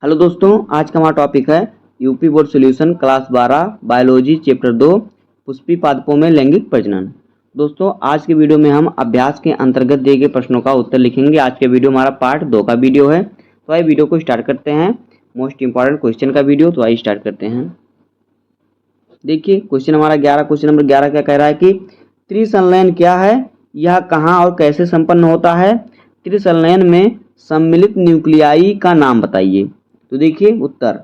Hello दोस्तों, आज का हमारा टॉपिक है UP board solution class 12 biology chapter 2 Pushpi पादपों में लैंगिक प्रजनन। दोस्तों, आज के वीडियो में हम अभ्यास के अंतर्गत दिए गए प्रश्नों का उत्तर लिखेंगे। आज के वीडियो हमारा पार्ट 2 का वीडियो है। तो आइए वीडियो को स्टार्ट करते हैं। मोस्ट इंपॉर्टेंट क्वेश्चन का वीडियो, तो आइए स्टार्ट करते हैं। देखिए क्वेश्चन नंबर 11 क्या कह रहा है कि त्रिसंलयन क्या है, यह कहाँ और कैसे संपन्न होता है। त्रिसंलयन में सम्मिलित न्यूक्लियाई का नाम बताइए। तो देखिए उत्तर,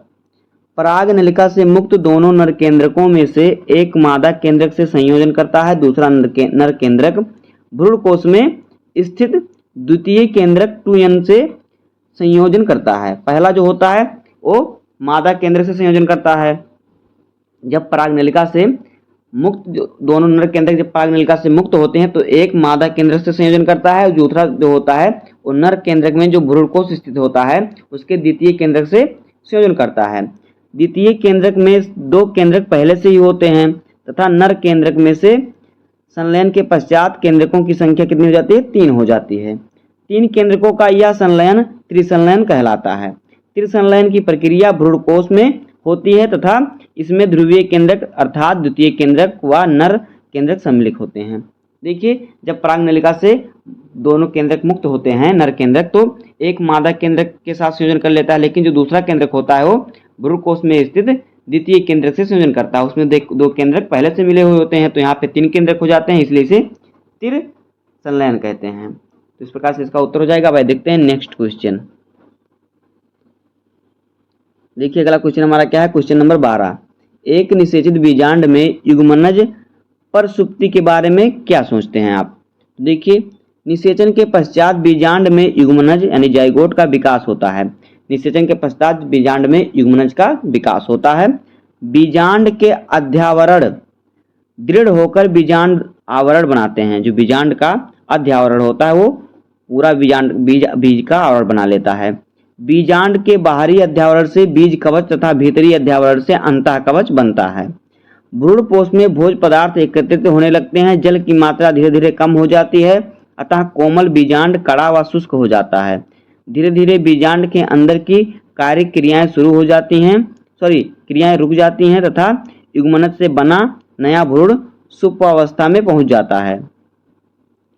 पराग नलिका से मुक्त दोनों नर केंद्रकों में से एक मादा केंद्रक से संयोजन करता है, दूसरा नर केंद्रक भ्रूण कोश में स्थित द्वितीय केंद्रक 2n से संयोजन करता है। पहला जो होता है वो मादा केंद्रक से संयोजन करता है। जब पराग नलिका से मुक्त दोनों नर केंद्रक जब पराग नलिका से मुक्त होते हैं तो एक मादा केंद्रक से संयोजन करता है और दूसरा जो होता है वो नर केंद्रक में जो भ्रूणकोश स्थित होता है उसके द्वितीय केंद्रक से संयोजन करता है। द्वितीय केंद्रक में दो केंद्रक पहले से ही होते हैं तथा नर केंद्रक में से संलयन के पश्चात केंद्रकों की संख्या कितनी हो जाती है? 3 हो जाती है। 3 केंद्रकों का यह संलयन त्रिसंलयन कहलाता है। त्रिसंलयन की प्रक्रिया भ्रूणकोश में होती है तथा इसमें ध्रुवीय केंद्रक अर्थात द्वितीय केंद्रक व नर केंद्रक सम्मिलित होते हैं। देखिए, जब पराग नलिका से दोनों केंद्रक मुक्त होते हैं नर केंद्रक, तो एक मादा केंद्रक के साथ संयोजन कर लेता है, लेकिन जो दूसरा केंद्रक होता है वो भ्रूणकोश में स्थित द्वितीय केंद्रक से संयोजन करता है। उसमें दो केंद्रक पहले से मिले हुए होते हैं, तो यहाँ पे 3 केंद्रक हो जाते हैं, इसलिए इसे त्रिसंलयन कहते हैं। तो इस प्रकार से इसका उत्तर हो जाएगा। भाई देखते हैं नेक्स्ट क्वेश्चन। देखिए अगला क्वेश्चन हमारा क्या है, क्वेश्चन नंबर 12। एक निषेचित बीजांड में युग्मनज प्रसुप्ति के बारे में क्या सोचते हैं आप। देखिए, निषेचन के पश्चात बीजांड में युग्मनज यानी जाइगोट का विकास होता है। निषेचन के पश्चात बीजांड में युग्मनज का विकास होता है। बीजांड के अध्यावरण दृढ़ होकर बीजांड आवरण बनाते हैं। जो बीजांड का अध्यावरण होता है वो पूरा बीज का आवरण बना लेता है। बीजांड के बाहरी अध्यावरण से बीज कवच तथा भीतरी अध्यावरण से अंतः कवच बनता है। भ्रूणपोष में भोज्य पदार्थ एकत्रित होने लगते हैं। जल की मात्रा धीरे धीरे कम हो जाती है, अतः कोमल बीजांड कड़ा व शुष्क हो जाता है। धीरे धीरे बीजांड के अंदर की कार्य क्रियाएं क्रियाएं रुक जाती हैं तथा युग्मनज से बना नया भ्रूण सुप्तावस्था में पहुंच जाता है।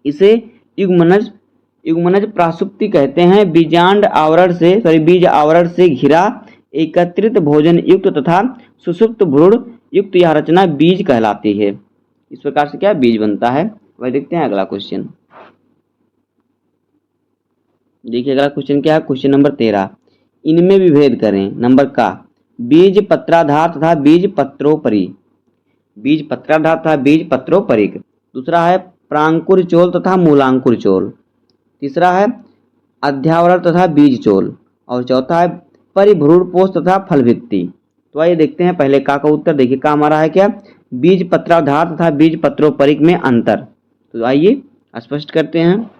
इसे युग्मनज प्रासुप्ति कहते हैं। बीज आवरण से घिरा एकत्रित भोजन युक्त तथा सुसुप्त भ्रूण युक्त यह रचना बीज कहलाती है। इस प्रकार से क्या बीज बनता है। वही देखते हैं अगला क्वेश्चन। देखिए अगला क्वेश्चन क्या है, क्वेश्चन नंबर 13। इनमें विभेद करें। नंबर का बीज पत्राधार तथा बीज पत्रोपरी। बीज पत्राधार तथा बीज पत्रोपरिक। दूसरा है प्रांकुर चोल तथा मूलांकुर चोल। तीसरा है अध्यावरण तथा बीज चोल। और चौथा है परिभ्रूणपोष तथा फलभित्ति। तो आइए देखते हैं पहले का उत्तर। देखिए का हमारा है क्या, बीज पत्राधार तथा बीज पत्रोपरिक में अंतर। तो आइए स्पष्ट करते हैं।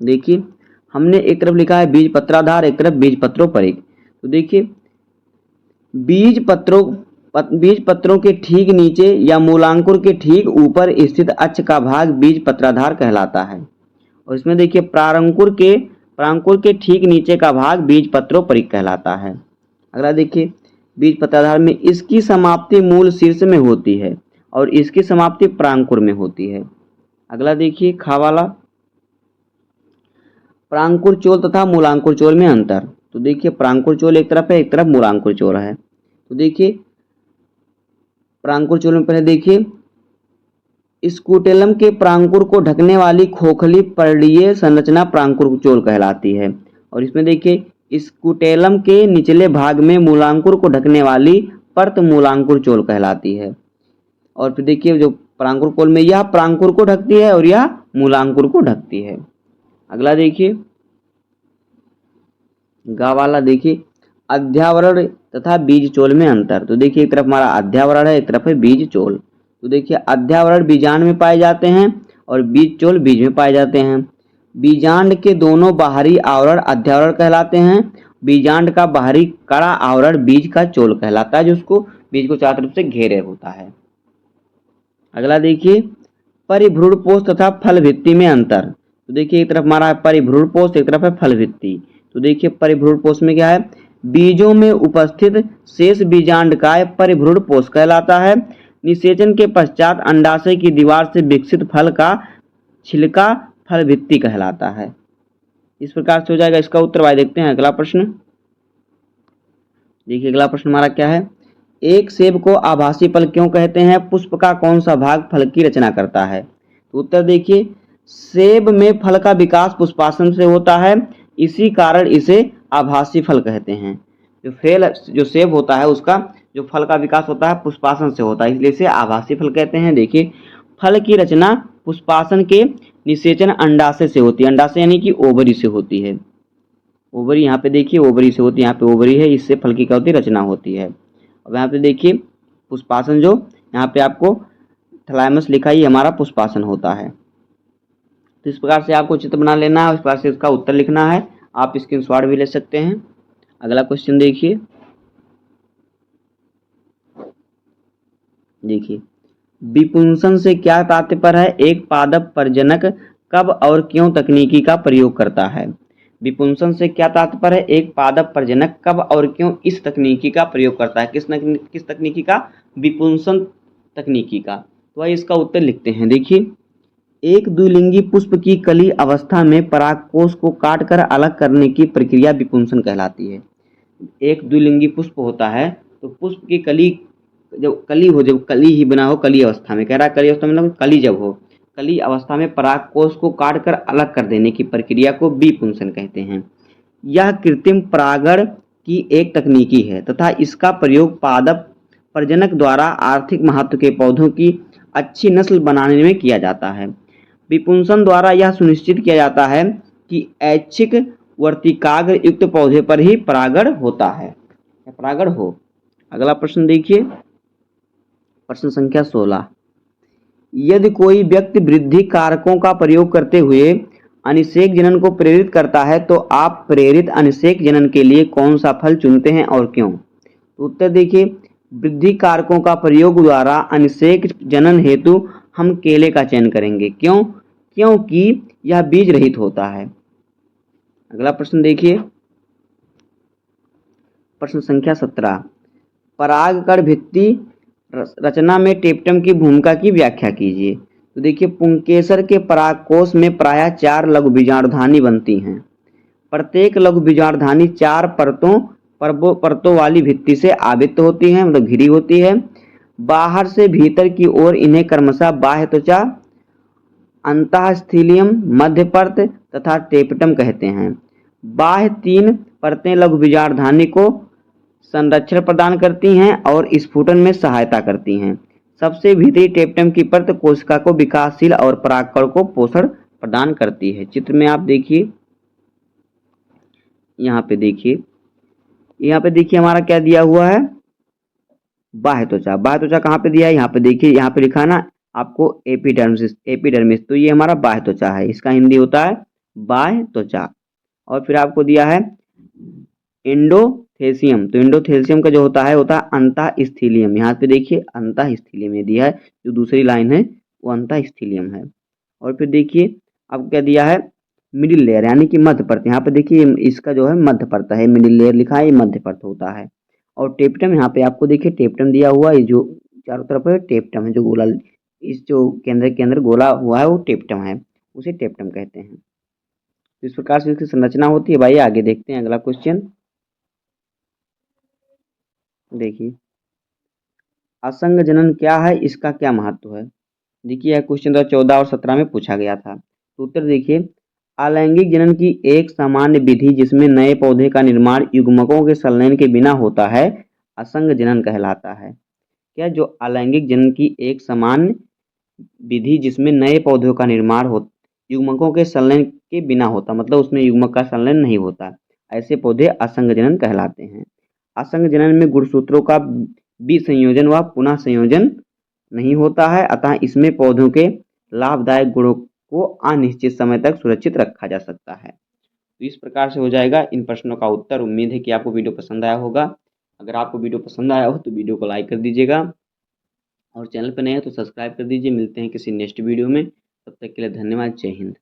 देखिए हमने एक तरफ लिखा है बीज पत्राधार, एक तरफ बीज पत्रोपरिक। तो देखिए बीज पत्रों के ठीक नीचे या मूलांकुर के ठीक ऊपर स्थित अक्ष का भाग बीज पत्राधार कहलाता है। और इसमें देखिए प्रांकुर के ठीक नीचे का भाग बीज पत्रोपरिक कहलाता है। अगला देखिए बीज पत्राधार में इसकी समाप्ति मूल शीर्ष में होती है और इसकी समाप्ति प्रांकुर में होती है। अगला देखिए खा वाला प्रांकुर चोल तथा मूलांकुर चोल में अंतर। तो देखिए प्रांकुर चोल एक तरफ है, एक तरफ मूलांकुर चोल है। तो देखिए प्रांकुर चोल में पहले देखिए स्कूटेलम के प्रांकुर को ढकने वाली खोखली पर्णीय संरचना प्रांकुर चोल कहलाती है। और इसमें देखिए स्कूटेलम के निचले भाग में मूलांकुर को ढकने वाली परत मूलांकुर चोल कहलाती है। और फिर देखिए जो प्रांकुर कोल में यह प्रांकुर को ढकती है और यह मूलांकुर को ढकती है। अगला देखिए गा वाला देखिए अध्यावरण तथा बीज चोल में अंतर। तो देखिए एक तरफ हमारा अध्यावरण है, एक तरफ है बीज चोल। तो देखिए अध्यावरण बीजांड में पाए जाते हैं और बीज चोल बीज में पाए जाते हैं। बीजांड के दोनों बाहरी आवरण अध्यावरण कहलाते हैं। बीजांड का बाहरी कड़ा आवरण बीज का चोल कहलाता है, जो उसको बीज को चारों तरफ से घेरे होता है। अगला देखिए परिभ्रूणपोष तथा फलभित्ति में अंतर। तो देखिए एक तरफ हमारा परिभ्रूणपोष, एक तरफ है फलभित्ति। तो देखिए परिभ्रूण पोष में क्या है, बीजों में उपस्थित शेष बीजांडकाय परिभ्रूण पोष कहलाता है। निषेचन के पश्चात अंडाशय की दीवार से विकसित फल का छिलका फल भित्ति कहलाता है। इस प्रकार से हो जाएगा इसका उत्तर। भाई देखते हैं अगला प्रश्न। देखिए अगला प्रश्न हमारा क्या है, एक सेब को आभासी फल क्यों कहते हैं, पुष्प का कौन सा भाग फल की रचना करता है। तो उत्तर देखिए, सेब में फल का विकास पुष्पासन से होता है, इसी कारण इसे आभासी फल कहते हैं। जो सेब होता है उसका जो फल का विकास होता है पुष्पासन से होता है, इसलिए इसे आभासी फल कहते हैं। देखिए फल की रचना पुष्पासन के निषेचन अंडाशय से होती है, अंडाशय यानी कि ओवरी से होती है। ओवरी यहाँ पे देखिए ओवरी से होती है, यहाँ पे ओवरी है, इससे फल की क्या होती है, रचना होती है। अब यहाँ पे देखिए पुष्पासन, जो यहाँ पे आपको थैलेमस लिखा है, ये हमारा पुष्पासन होता है। तो इस प्रकार से आपको चित्र बना लेना है, इस प्रकार से इसका उत्तर लिखना है। आप स्क्रीनशॉट भी ले सकते हैं। अगला क्वेश्चन देखिए, विपुंसन से क्या तात्पर्य है, एक पादप प्रजनक कब और क्यों तकनीकी का प्रयोग करता है। विपुंसन से क्या तात्पर्य है, एक पादप प्रजनक कब और क्यों इस तकनीकी का प्रयोग करता है। किस तकनीकी का, विपुंसन तकनीकी का। तो आइए इसका उत्तर लिखते हैं। देखिए एक द्विलिंगी पुष्प की कली अवस्था में परागकोश को काटकर अलग करने की प्रक्रिया विपुंसन कहलाती है। एक द्विलिंगी पुष्प होता है तो पुष्प की कली जब कली ही बना हो, कली अवस्था में कह रहा है, कली अवस्था में मतलब कली जब हो, कली अवस्था में परागकोश को काटकर अलग कर देने की प्रक्रिया को विपुंसन कहते हैं। यह कृत्रिम परागण की एक तकनीकी है तथा इसका प्रयोग पादप प्रजनक द्वारा आर्थिक महत्व के पौधों की अच्छी नस्ल बनाने में किया जाता है। विपुंसन द्वारा यह सुनिश्चित किया जाता है कि ऐच्छिक वर्तिकाग्र युक्त पौधे पर ही परागण होता है, परागण हो। अगला प्रश्न देखिए, प्रश्न संख्या 16। यदि कोई व्यक्ति वृद्धि कारकों का प्रयोग करते हुए अनिषेक जनन को प्रेरित करता है तो आप प्रेरित अनिषेक जनन के लिए कौन सा फल चुनते हैं और क्यों। तो उत्तर देखिए, वृद्धि कारकों का प्रयोग द्वारा अनिषेक जनन हेतु हम केले का चयन करेंगे। क्यों, क्योंकि यह बीज रहित होता है। अगला प्रश्न देखिए, प्रश्न संख्या 17। परागकण भित्ति रचना में टेप्टम की भूमिका की व्याख्या कीजिए। तो देखिए पुंकेसर के परागकोश में प्रायः 4 लघु बीजाणुधानी बनती हैं। प्रत्येक लघु बीजाणुधानी 4 परतों वाली भित्ति से आवृत होती हैं, मतलब घिरी होती है। बाहर से भीतर की ओर इन्हें क्रमशः बाह्य त्वचा, अंतःस्थीलियम, मध्य परत तथा टेप्टम कहते हैं। बाह्य 3 परतें लघु बीजाणुधानी को संरक्षण प्रदान करती हैं और स्फुटन में सहायता करती हैं। सबसे भीतरी टेप्टम की परत कोशिका को विकासशील और परागकण को पोषण प्रदान करती है। चित्र में आप देखिए, यहाँ पे देखिए हमारा क्या दिया हुआ है, बाह्य त्वचा। बाह्य त्वचा कहाँ पे दिया है, यहाँ पे देखिए, यहाँ पे लिखा है ना आपको एपिडर्मिस। तो ये हमारा बाह्य त्वचा है, इसका हिंदी होता है बाह्य त्वचा। और फिर आपको दिया है एंडोथेसियम। तो एंडोथेसियम का जो होता है अंतःस्थीलियम। यहाँ पे देखिए अंतःस्थीलियम ये दिया है, जो दूसरी लाइन है वो अंतःस्थीलियम है। और फिर देखिए अब क्या दिया है, मिडिल लेयर यानी कि मध्य परत। यहाँ पे देखिए इसका जो है मध्य परत है, मिडिल लेयर लिखा है, ये मध्य परत होता है। और टेप्टम, यहाँ पे आपको देखिए टेप्टम दिया हुआ है, जो चारों तरफ है टेप्टम है, जो गोला, इस जो केंद्र के अंदर गोला हुआ है वो टेप्टम है, उसे टेप्टम कहते हैं। इस प्रकार से इसकी संरचना होती है। भाई आगे देखते हैं अगला क्वेश्चन। देखिए असंग जनन क्या है, इसका क्या महत्व है। देखिए यह क्वेश्चन 2014 और 17 में पूछा गया था। तो उत्तर देखिए, अलैंगिक जनन की एक सामान्य विधि जिसमें नए पौधे का निर्माण युग्मकों के संलयन के बिना होता है, असंग जनन कहलाता है। क्या, जो अलैंगिक जनन की एक सामान्य विधि जिसमें नए पौधों का निर्माण हो युग्मकों के संलयन के बिना होता, मतलब उसमें युग्मक का संलयन नहीं होता, ऐसे पौधे असंग जनन कहलाते हैं। असंग जनन में गुणसूत्रों का विसंयोजन व पुनः संयोजन नहीं होता है, अतः इसमें पौधों के लाभदायक गुणों को अनिश्चित समय तक सुरक्षित रखा जा सकता है। तो इस प्रकार से हो जाएगा इन प्रश्नों का उत्तर। उम्मीद है कि आपको वीडियो पसंद आया होगा। अगर आपको वीडियो पसंद आया हो तो वीडियो को लाइक कर दीजिएगा और चैनल पर नए हैं तो सब्सक्राइब कर दीजिए। मिलते हैं किसी नेक्स्ट वीडियो में, तब तक के लिए धन्यवाद। जय हिंद।